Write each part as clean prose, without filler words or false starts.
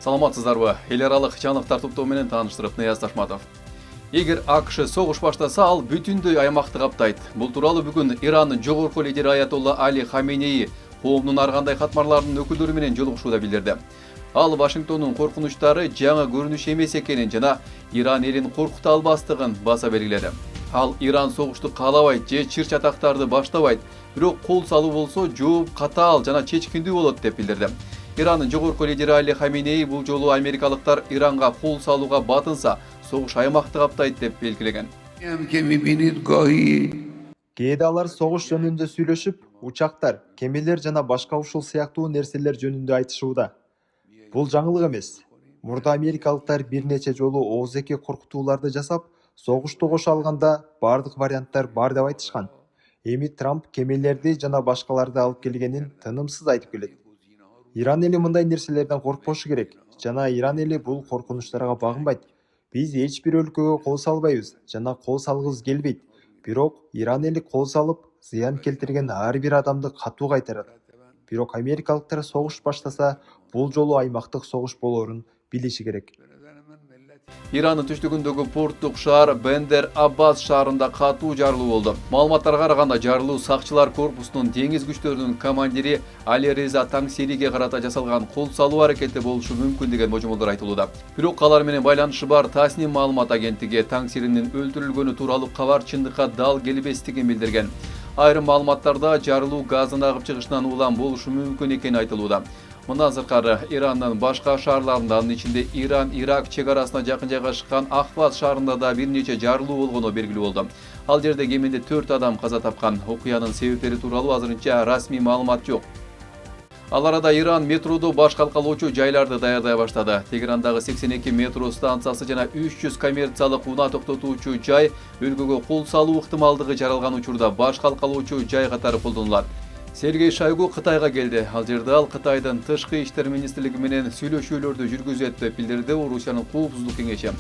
Саламатсыздарбы? Эл аралык жаңылыктар топтоо менен тааныштырып Нияз Ташматов. Эгер АКШ согуш баштаса, ал бүтүндөй аймакты каптайт. Бул тууралуу бүгүн Ирандын жогорку лидери Аятолла Али Хаменеи коомдун ар кандай катмарларынын өкүлдөрү менен жолугушууда билдирди. Ал Вашингтондун коркунучтары жаңы көрүнүш эмес экенин жана Иран элин коркута албастыгын баса белгиледи. Ал Иран согушту каалабайт же чыр чатактарды баштабайт, бирок кол салуу болсо жооп катаал жана чечкиндүү болот деп билдирди. Ирандын жогорку лидери Али Хаменеи бул жолу америкалыктар Иранга кол салууга батынса, согуш аймакты каптайт деп белгилеген. Кээде алар согуш жөнүндө сүйлөшүп, учактар, кемелер жана башка ушул сыяктуу нерселер жөнүндө айтышууда. Бул жаңылык эмес. Мурда америкалыктар бир нече жолу оозеки коркутууларды жасап, согушту кошо алганда бардык варианттар бар деп айтышкан. Эми Трамп кемелерди жана башкаларды алып келгенин тынымсыз айтып келет. Иран эли мындай нерселерден коркпошу керек жана Иран эли бул коркунучтарга багынбайт. Биз эч бир өлкөгө кол салбайбыз жана кол салгыбыз келбейт. Бирок Иран эли кол салып, зыян келтирген ар бир адамды катуу кайтарат. Бирок америкалыктар согуш баштаса, бул жолу аймактык согуш болоорун билиши керек. Ирандын түштүгүндөгү порттук шаар Бендер Аббас шаарында катуу жарылуу болду. Маалыматтарга караганда жарылуу сакчылар корпусунун деңиз күчтөрүнүн командири Али Реза Таңсериге карата жасалган кол салуу аракети болушу мүмкүн деген божомолдор айтылууда. Бирок алар менен байланышы бар Тасним маалымат агенттиги Таңсеринин өлтүрүлгөнү тууралуу кабар чындыкка дал келбестигин билдирген. Айрым маалыматтарда жарылуу газдын агып чыгышынан улам болушу мүмкүн экени айтылууда. Мындан сырткары Ирандын башка шаарларында, анын ичинде Иран-Ирак чек арасына жакын жайгашкан Ахваз шаарында да бир нече жарылуу болгону белгилүү болду. Ал жерде кеминде 4 адам каза тапкан. Окуянын себептери тууралуу азырынча расмий маалымат жок. Ал арада Иран метродо баш калкалоочу жайларды даярдай баштады. Тегерандагы 82 метро станциясы жана 300 коммерциялык унаа токтотуучу жай өлкөгө кол салуу ыктымалдыгы жаралган учурда баш калкалоочу жай катары колдонулат. Сергей Шойгу Кытайга келди. Ал жерде ал Кытайдын тышкы иштер министрлиги менен сүйлөшүүлөрдү жүргүзөт деп билдирди Орусиянын коопсуздук кеңеши.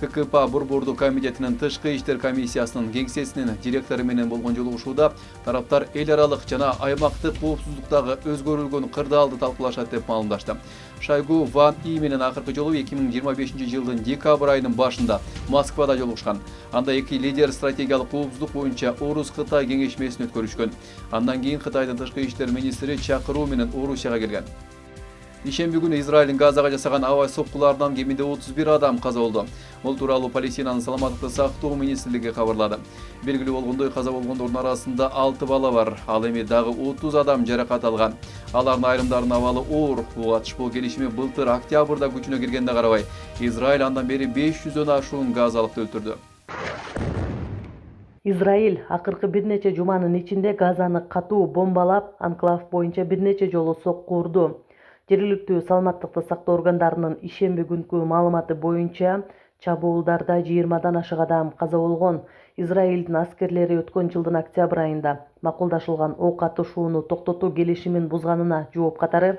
ККП Борбордук комитетинин тышкы иштер комиссиясынын кеңсесинин директору менен болгон жолугушууда тараптар эл аралык жана аймактык коопсуздуктагы өзгөрүлгөн кырдаалды талкуулашат деп маалымдашты. Шойгу Ван И менен акыркы жолу 2025-жылдын декабрь айынын башында Москвада жолугушкан. Анда эки лидер стратегиялык коопсуздук боюнча Орус-Кытай кеңешмесин өткөрүшкөн. Андан кийин Кытайдын тышкы иштер министри чакыруу менен Орусияга келген. Ишемби күнү Израилдин Газага жасаган аба соккуларынан кеминде 31 адам каза болду. Бул тууралуу Палестинанын саламаттыкты сактоо министрлиги кабарлады. Белгилүү болгондой, каза болгондордун арасында 6 бала бар. Ал эми дагы 30 адам жаракат алган. Алардын айрымдарынын абалы оор. Бул атышпоо келишими былтыр октябрда күчүнө киргенде карабай, Израиль андан бери 500дөн ашуун газалыкты өлтүрдү. Израиль акыркы бир нече жуманын ичинде Газаны катуу бомбалап, анклав боюнча бир нече жолу сокку урду. Жергиликтүү саламаттыкты сактоо органдарынын ишемби күнкү маалыматы боюнча чабуулдарда 20дан ашык адам каза болгон. Израилдин аскерлери өткөн жылдын октябрь айында макулдашылган ок атышууну токтотуу келишимин бузганына жооп катары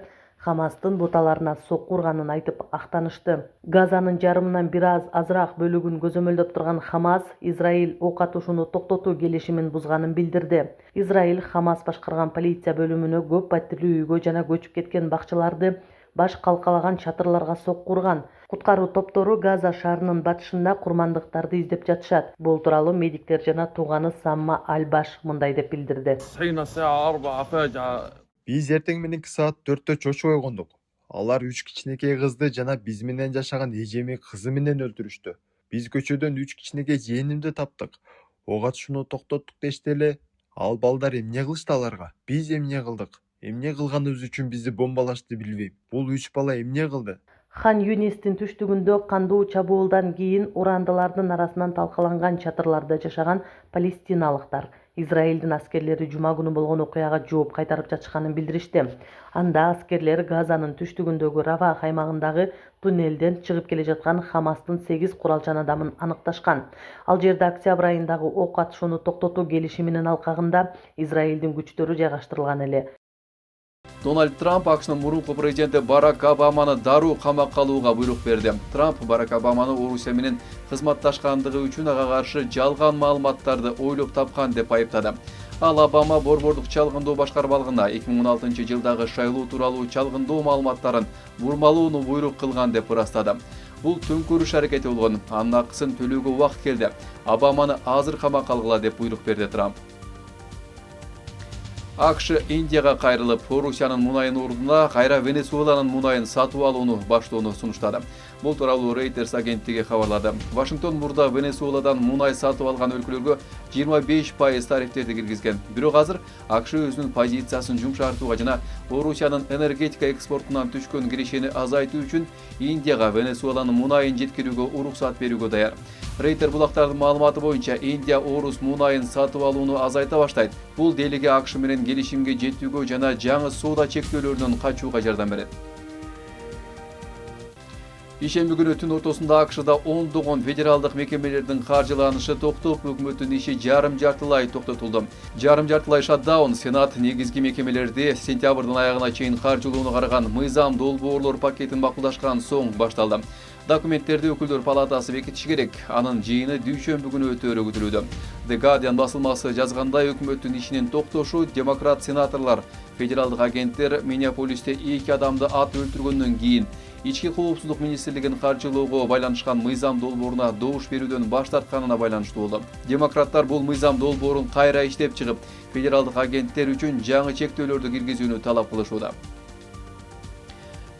Хамастын буталарына сокку урганын айтып актанышты. Газанын жарымынан бир аз азыраак бөлүгүн көзөмөлдөп турган Хамас Израиль ок атышууну токтотуу келишимин бузганын билдирди. Израиль Хамас башкарган полиция бөлүмүнө көп паттирлүү үйгө жана көчүп кеткен бакчыларды баш калкалаган чатырларга сокку урган. Куткаруу топтору Газа шаарынын батышында курмандыктарды издеп жатышат. Бул тууралуу медиктер жана тууганы Самма Албаш мындай деп билдирди. Биз эртең мененки саат 4-тө чочуп ойгондук. Алар 3 кичинекей кызды жана биз менен жашаган эжеми кызы менен өлтүрүштү. Биз көчөдөн 3 кичинекей жээнимди таптык. Ок атышууну токтоттук дешти эле. Ал балдар эмне кылышты аларга? Биз эмне кылдык? Эмне кылганыбыз үчүн бизди бомбалашты билбейм. Бул 3 бала эмне кылды? Хан Юнистин түштүгүндө кандуу чабуулдан кийин урандылардын арасынан талкаланган чатырларда жашаган палестиналыктар Израилдин аскерлери жума күнү болгон окуяга жооп кайтарып жатышканын билдиришти. Анда аскерлер Газанын түштүгүндөгү Рафах аймагындагы туннелден чыгып келе жаткан Хамастын 8 куралчан адамын аныкташкан. Ал жерде октябрь айындагы ок атышууну токтотуу келишиминин алкагында Израилдин күчтөрү жайгаштырылган эле. Дональд Трамп АКШнын мурунку президенти Барак Обаманы дароо камакка алууга буйрук берди. Трамп Барак Обаманы Орусия менен кызматташкандыгы үчүн ага каршы жалган маалыматтарды ойлоп тапкан деп айыптады. Ал Обама борбордук чалгындоо башкармалыгына 2016-жылдагы шайлоо тууралуу чалгындоо маалыматтарын бурмалоону буйрук кылган деп ырастады. Бул төңкөрүш аракети болгон, анын акысын төлөөгө убакыт келди. Обаманы азыр камакка алгыла деп буйрук берди Трамп. АКШ Индияга кайрылып, Орусиянын мунайын ордуна кайра Венесуэланын мунайын сатып алууну баштоону сунуштады. Бул тууралуу Reuters агенттиги кабарлады. Вашингтон мурда Венесуэладан мунай сатып алган өлкөлөргө 25% тарифтерди киргизген. Бирок азыр АКШ өзүнүн позициясын жумшартууга жана Орусиянын энергетика экспортунан түшкөн кирешени азайтуу үчүн Индияга Венесуэланын мунайын жеткирүүгө уруксат берүүгө даяр. Рейтер булактардын маалыматы боюнча Индия Орус мунайын сатып алууну азайта баштайт. Бул делиге АКШ менен келишимге жетүүгө жана жаңы соода чектөөлөрүнөн качууга жардам берет. Ишемби күнү түн ортосунда АКШда ондогон федералдык мекемелердин каржыланышы токтоп, өкмөттүн иши жарым-жартылай токтотулду. Жарым-жартылай шатдаун Сенат негизги мекемелерди сентябрдын аягына чейин каржылоону караган мыйзам долбоорлор пакетин макулдашкан соң башталды. Документтерди өкүлдөр палатасы бекитиши керек. Анын жыйыны дүйшөмбү күнү өтөөрү күтүлүүдө. The Guardian басылмасы жазгандай, өкмөттүн ишинин токтошу демократ сенаторлор, федералдык агенттер Миннеаполисте 2 адамды ат өлтүргөндөн кийин Ички коопсуздук министрлигин каржылоого байланышкан мыйзам долбооруна добуш берүүдөн баш тартканына байланыштуу болду. Демократтар бул мыйзам долбоорун кайра иштеп чыгып, федералдык агенттер үчүн жаңы чектөөлөрдү киргизүүнү талап кылышууда.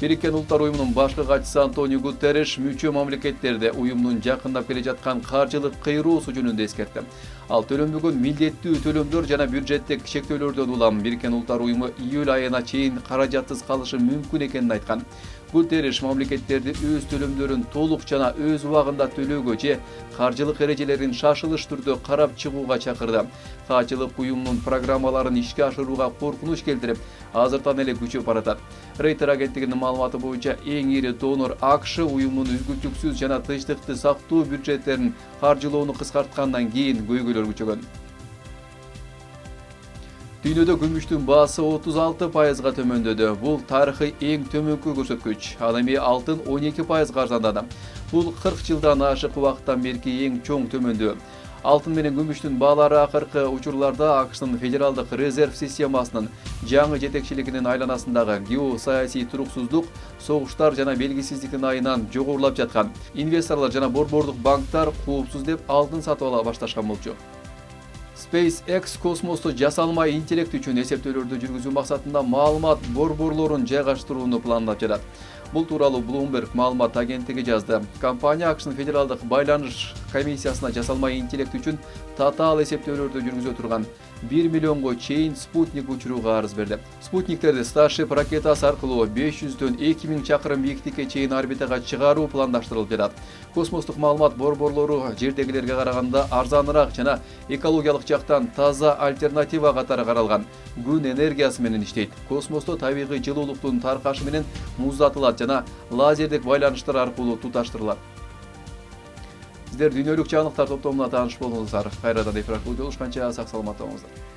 Бириккен Улуттар уюмунун башкы катчысы Антонио Гутерриш мүчө мамлекеттерде уюмдун жакындап келе жаткан каржылык кыйроосу жөнүндө эскертти. Ал төлөнбөгөн милдеттүү төлөмдөр жана бюджеттик чектөөлөрдөн улам Бириккен Улуттар уюму июль айына чейин каражатсыз калышы мүмкүн экенин айткан. Гутерриш мамлекеттерди өз төлөмдөрүн толук жана өз убагында төлөөгө же каржылык эрежелерин шашылыш түрдө карап чыгууга чакырды. Качылык уюмдун программаларын ишке ашырууга коркунуч келтирип, азыртан эле күчөп баратат. Рейтер агенттигинин маалыматы боюнча эң ири донор АКШ уюмдун үзгүлтүксүз жана тынчтыкты сактоо бюджеттерин каржылоону кыскарткандан кийин көйгөйлөр күчөгөн. Дүйнөдө күмүштүн баасы 36%га төмөндөдү. Бул тарыхый эң төмөнкү көрсөткүч. Ал эми алтын 12% арзандады. Бул 40 жылдан ашык убакыттан берки эң чоң төмөндөө. Алтын менен күмүштүн баалары акыркы учурларда АКШтын федералдык резерв системасынын жаңы жетекчилигинин айланасындагы геосаясий туруксуздук, согуштар жана белгисиздиктин айынан жогорулап жаткан. Инвесторлор жана борбордук банктар коопсуз деп алтын сатып ала башташкан болчу. SpaceX космосту жасалма интеллект үчүн эсептөөлөрдү жүргүзүү максатында маалымат борборлорун жайгаштырууну пландап жатат. Бул тууралуу Bloomberg маалымат агенттиги жазды. Компания АКШнын федералдык байланыш комиссиясына жасалма интеллект үчүн татаал эсептөөлөрдү жүргүзө турган 1 миллионго чейин спутник учурууга арыз берди. Спутниктерди Starship ракетасы аркылуу 500дөн 2000 чакырым бийиктикке чейин орбитага чыгаруу пландаштырылып жатат. Космостук маалымат борборлору жердегилерге караганда арзаныраак жана экологиялык жактан таза альтернатива катары каралган. Күн энергиясы менен иштейт. Космосто табигый жылуулуктун таркашы менен муздатылат жана лазердик байланыштар аркылуу туташтырылат. Сиздер дүйнөлүк жаңылыктар топтомуна тааныш болдуңуздар. Кайрадан эфир аркылуу жолугушканча сак саламатта болуңуздар.